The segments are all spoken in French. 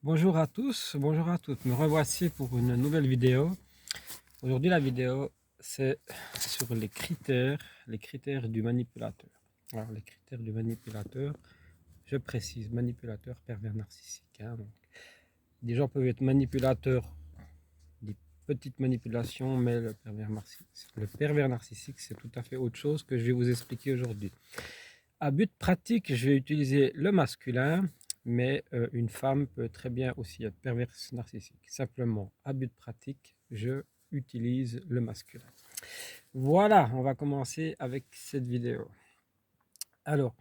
Bonjour à tous, bonjour à toutes. Me revoici pour une nouvelle vidéo. Aujourd'hui, la vidéo, c'est sur les critères du manipulateur. Alors, les critères du manipulateur, je précise, manipulateur pervers narcissique, hein. Donc, des gens peuvent être manipulateurs, des petites manipulations, mais le pervers narcissique, c'est tout à fait autre chose que je vais vous expliquer aujourd'hui. À but pratique, je vais utiliser le masculin, mais une femme peut très bien aussi être perverse narcissique. Simplement, à but pratique, je utilise le masculin. Voilà, on va commencer avec cette vidéo. Alors,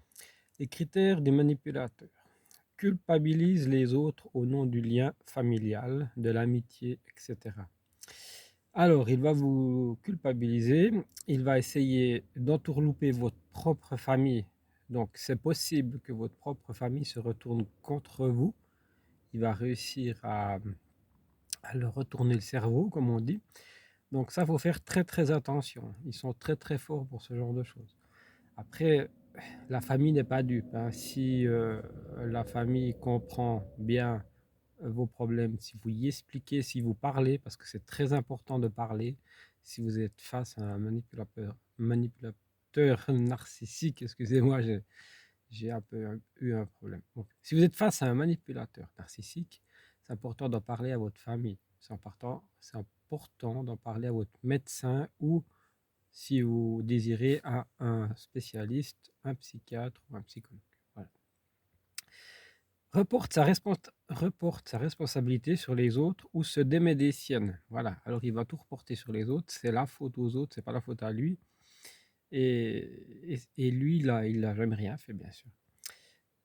les critères des manipulateurs. Culpabilise les autres au nom du lien familial, de l'amitié, etc. Alors, il va vous culpabiliser, il va essayer d'entourlouper votre propre famille. Donc, c'est possible que votre propre famille se retourne contre vous. Il va réussir à leur retourner le cerveau, comme on dit. Donc, ça, il faut faire très, très attention. Ils sont très, très forts pour ce genre de choses. Après, la famille n'est pas dupe, hein. Si la famille comprend bien vos problèmes, si vous y expliquez, si vous parlez, parce que c'est très important de parler, si vous êtes face à un manipulateur narcissique, excusez-moi, j'ai un peu eu un problème. Donc, si vous êtes face à un manipulateur narcissique, c'est important d'en parler à votre famille. C'est important d'en parler à votre médecin ou, si vous désirez, à un spécialiste, un psychiatre ou un psychologue. Voilà. Reporte sa responsabilité sur les autres ou se démet des siennes. Voilà, alors il va tout reporter sur les autres, c'est la faute aux autres, c'est pas la faute à lui. Et lui, là, il n'a jamais rien fait, bien sûr.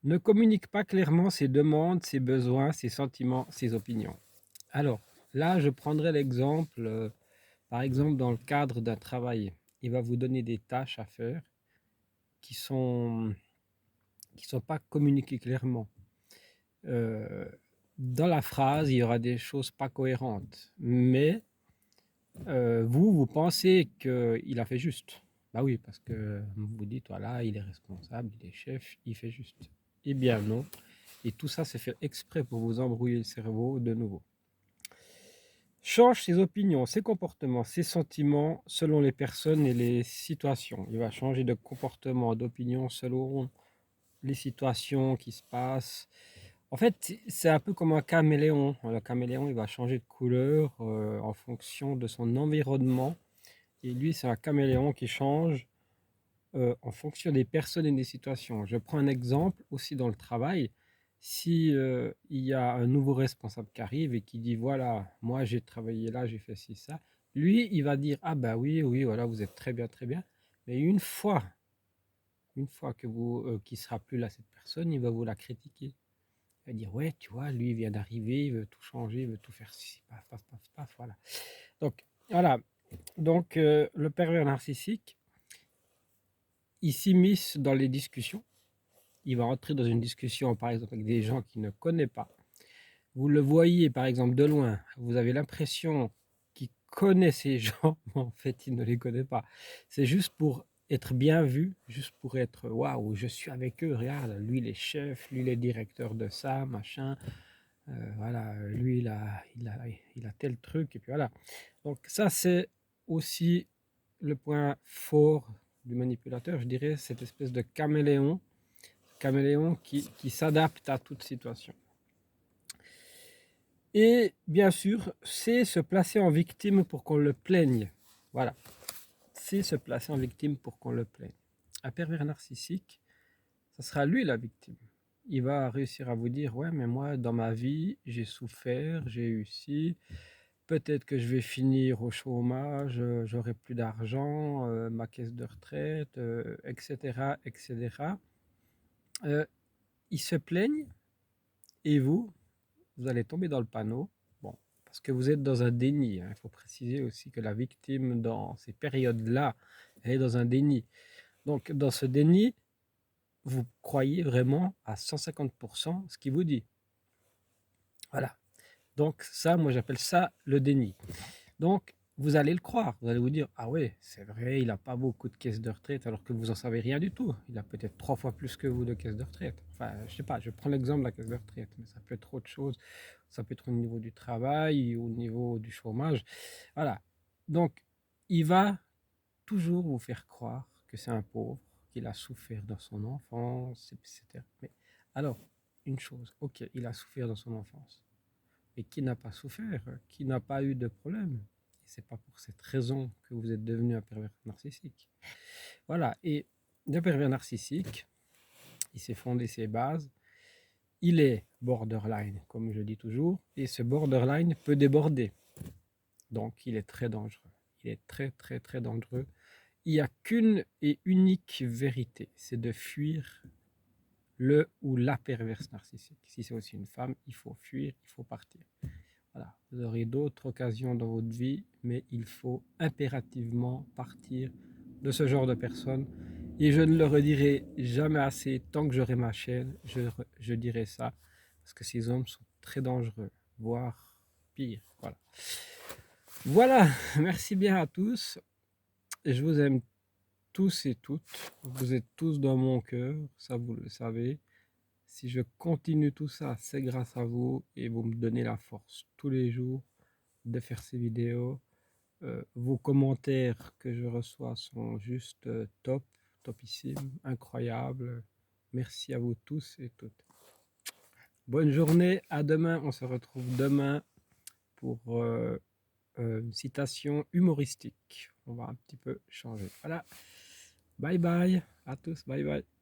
Ne communique pas clairement ses demandes, ses besoins, ses sentiments, ses opinions. Alors, là, je prendrai l'exemple, par exemple, dans le cadre d'un travail. Il va vous donner des tâches à faire qui sont pas communiquées clairement. Euh, Dans la phrase, il y aura des choses pas cohérentes, mais vous pensez qu'il a fait juste. Bah oui, parce que vous vous dites, voilà, il est responsable, il est chef, il fait juste. Eh bien non. Et tout ça, c'est fait exprès pour vous embrouiller le cerveau de nouveau. Change ses opinions, ses comportements, ses sentiments selon les personnes et les situations. Il va changer de comportement, d'opinion selon les situations qui se passent. En fait, c'est un peu comme un caméléon. Le caméléon, il va changer de couleur en fonction de son environnement. Et lui, c'est un caméléon qui change en fonction des personnes et des situations. Je prends un exemple aussi dans le travail. Si il y a un nouveau responsable qui arrive et qui dit, voilà, moi j'ai travaillé là, j'ai fait ci, ça, lui, il va dire, ah bah oui, oui, voilà, vous êtes très bien, très bien. Mais une fois que qu'il sera plus là, cette personne, il va vous la critiquer. Il va dire, ouais, tu vois, lui, il vient d'arriver, il veut tout changer, il veut tout faire ci, paf, paf, paf, paf, voilà. Donc, voilà. Donc, le pervers narcissique, il s'immisce dans les discussions. Il va entrer dans une discussion, par exemple, avec des gens qu'il ne connaît pas. Vous le voyez, par exemple, de loin. Vous avez l'impression qu'il connaît ces gens, mais en fait, il ne les connaît pas. C'est juste pour être bien vu, juste pour être waouh, je suis avec eux, regarde, lui, il est chef, lui, il est directeur de ça, machin. Voilà, lui, il a tel truc, et puis voilà. Donc, ça, c'est aussi le point fort du manipulateur, je dirais, cette espèce de caméléon qui s'adapte à toute situation. Et bien sûr, c'est se placer en victime pour qu'on le plaigne. Voilà, c'est se placer en victime pour qu'on le plaigne. Un pervers narcissique, ça sera lui la victime. Il va réussir à vous dire, ouais, mais moi, dans ma vie, j'ai souffert, j'ai eu ci, peut-être que je vais finir au chômage, j'aurai plus d'argent, ma caisse de retraite, etc., etc. Ils se plaignent et vous allez tomber dans le panneau. Bon, parce que vous êtes dans un déni, hein. Il faut préciser aussi que la victime, dans ces périodes-là, elle est dans un déni. Donc, dans ce déni, vous croyez vraiment à 150% ce qu'il vous dit. Voilà. Donc, ça, moi, j'appelle ça le déni. Donc, vous allez le croire. Vous allez vous dire, ah ouais, c'est vrai, il n'a pas beaucoup de caisses de retraite, alors que vous en savez rien du tout. Il a peut-être 3 fois plus que vous de caisses de retraite. Enfin, je sais pas, je prends l'exemple de la caisse de retraite, mais ça peut être autre chose. Ça peut être au niveau du travail, au niveau du chômage. Voilà. Donc, il va toujours vous faire croire que c'est un pauvre, qu'il a souffert dans son enfance, etc. Mais alors, une chose, ok, il a souffert dans son enfance. Et qui n'a pas souffert, qui n'a pas eu de problème. Et c'est pas pour cette raison que vous êtes devenu un pervers narcissique. Voilà. Et le pervers narcissique, il s'est fondé ses bases. Il est borderline, comme je dis toujours, et ce borderline peut déborder. Donc, il est très dangereux. Il est très, très, très dangereux. Il n'y a qu'une et unique vérité, c'est de fuir le ou la perverse narcissique. Si c'est aussi une femme, il faut fuir, il faut partir. Voilà. Vous aurez d'autres occasions dans votre vie, mais il faut impérativement partir de ce genre de personnes. Et je ne le redirai jamais assez. Tant que j'aurai ma chaîne, je dirai ça. Parce que ces hommes sont très dangereux, voire pire. Voilà. Voilà. Merci bien à tous. Je vous aime tous et toutes. Vous êtes tous dans mon cœur. Ça, vous le savez. Si je continue tout ça, c'est grâce à vous. Et vous me donnez la force tous les jours de faire ces vidéos. Vos commentaires que je reçois sont juste top, topissimes, incroyables. Merci à vous tous et toutes. Bonne journée, à demain. On se retrouve demain pour une citation humoristique. On va un petit peu changer. Voilà. Bye bye à tous. Bye bye.